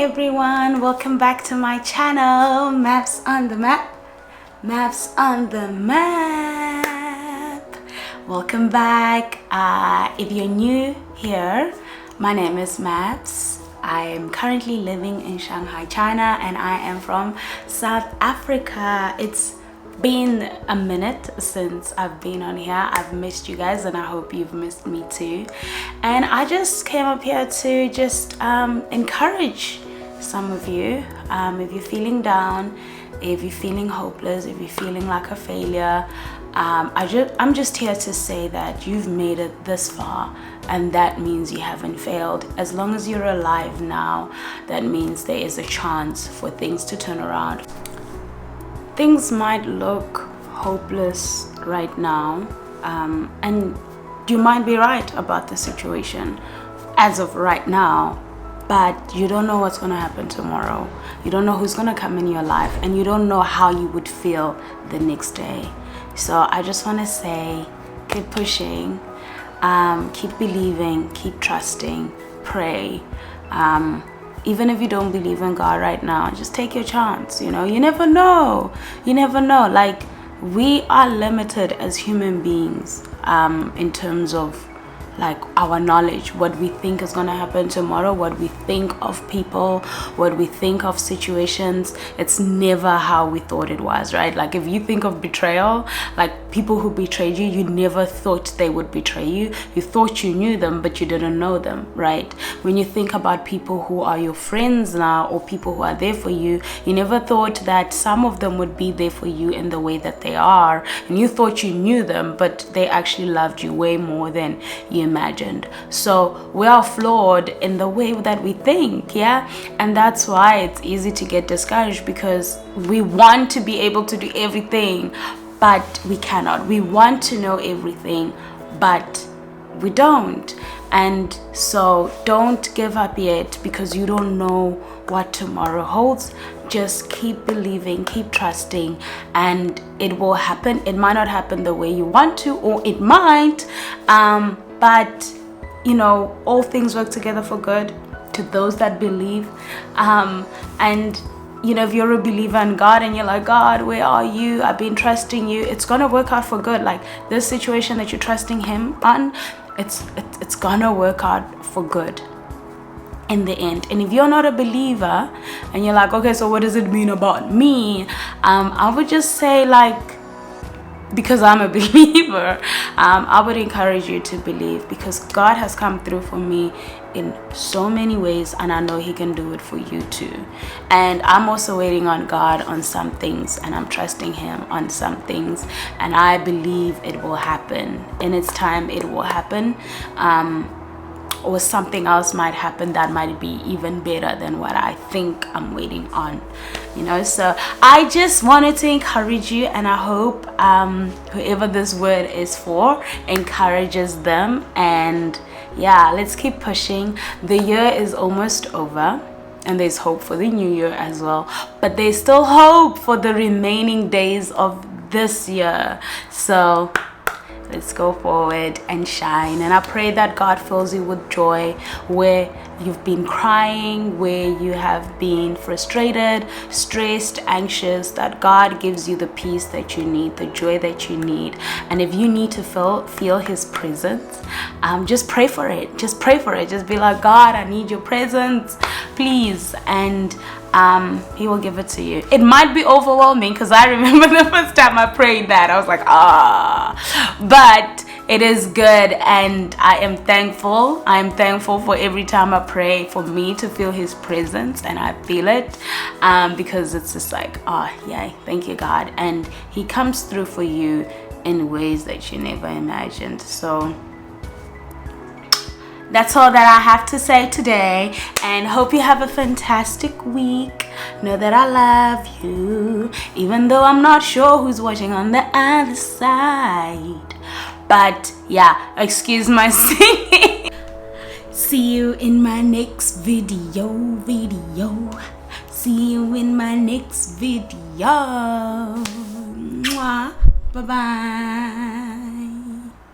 everyone, welcome back to my channel, Maps on the Map. Maps on the Map. Welcome back. If you're new here, my name is Maps. I am currently living in Shanghai, China, and I am from South Africa. It's been a minute since I've been on here. I've missed you guys and I hope you've missed me too. And I just came up here to just encourage some of you. If you're feeling down, if you're feeling hopeless, if you're feeling like a failure, I'm just here to say that you've made it this far, and that means you haven't failed. As long as you're alive now, that means there is a chance for things to turn around. Things might look hopeless right now, and you might be right about the situation as of right now, but you don't know what's going to happen tomorrow. You don't know who's going to come in your life, and you don't know how you would feel the next day. So I just want to say, keep pushing, keep believing, keep trusting, pray. Even if you don't believe in God right now, just take your chance. You never know. Like, we are limited as human beings in terms of like our knowledge, what we think is going to happen tomorrow, what we think of people, what we think of situations. It's never how we thought it was, right? Like, if you think of betrayal, like people who betrayed you, you never thought they would betray you. You thought you knew them, but you didn't know them, right? When you think about people who are your friends now, or people who are there for you, you never thought that some of them would be there for you in the way that they are, and you thought you knew them, but they actually loved you way more than you imagined. So we are flawed in the way that we think, yeah, and that's why it's easy to get discouraged, because we want to be able to do everything, but we cannot. We want to know everything, but we don't. And so don't give up yet, because you don't know what tomorrow holds. Just keep believing, keep trusting, and it will happen. It might not happen the way you want to, or it might, but all things work together for good to those that believe. And if you're a believer in God and you're like, God, where are you? I've been trusting you. It's gonna work out for good. Like, this situation that you're trusting Him on, it's gonna work out for good in the end. And if you're not a believer and you're like, okay, so what does it mean about me? I would just say, like, because I'm a believer, I would encourage you to believe, because God has come through for me in so many ways, and I know He can do it for you too. And I'm also waiting on God on some things, and I'm trusting Him on some things, and I believe it will happen. In its time, it will happen. Or something else might happen that might be even better than what I think I'm waiting on. So I just wanted to encourage you, and I hope whoever this word is for encourages them. And yeah, let's keep pushing. The year is almost over, and there's hope for the new year as well, but there's still hope for the remaining days of this year. So let's go forward and shine. And I pray that God fills you with joy where you've been crying, where you have been frustrated, stressed, anxious, that God gives you the peace that you need, the joy that you need. And if you need to feel His presence, just pray for it. Just pray for it. Just be like, God, I need your presence, please. And He will give it to you. It might be overwhelming, because I remember the first time I prayed that, I was like, but it is good, and I am thankful. I am thankful for every time I pray, for me to feel His presence, and I feel it, because it's just like, yay, thank you, God. And He comes through for you in ways that you never imagined. So that's all that I have to say today, and hope you have a fantastic week. Know that I love you, even though I'm not sure who's watching on the other side. But yeah, excuse my singing. See you in my next video. See you in my next video. Mwah. Bye-bye.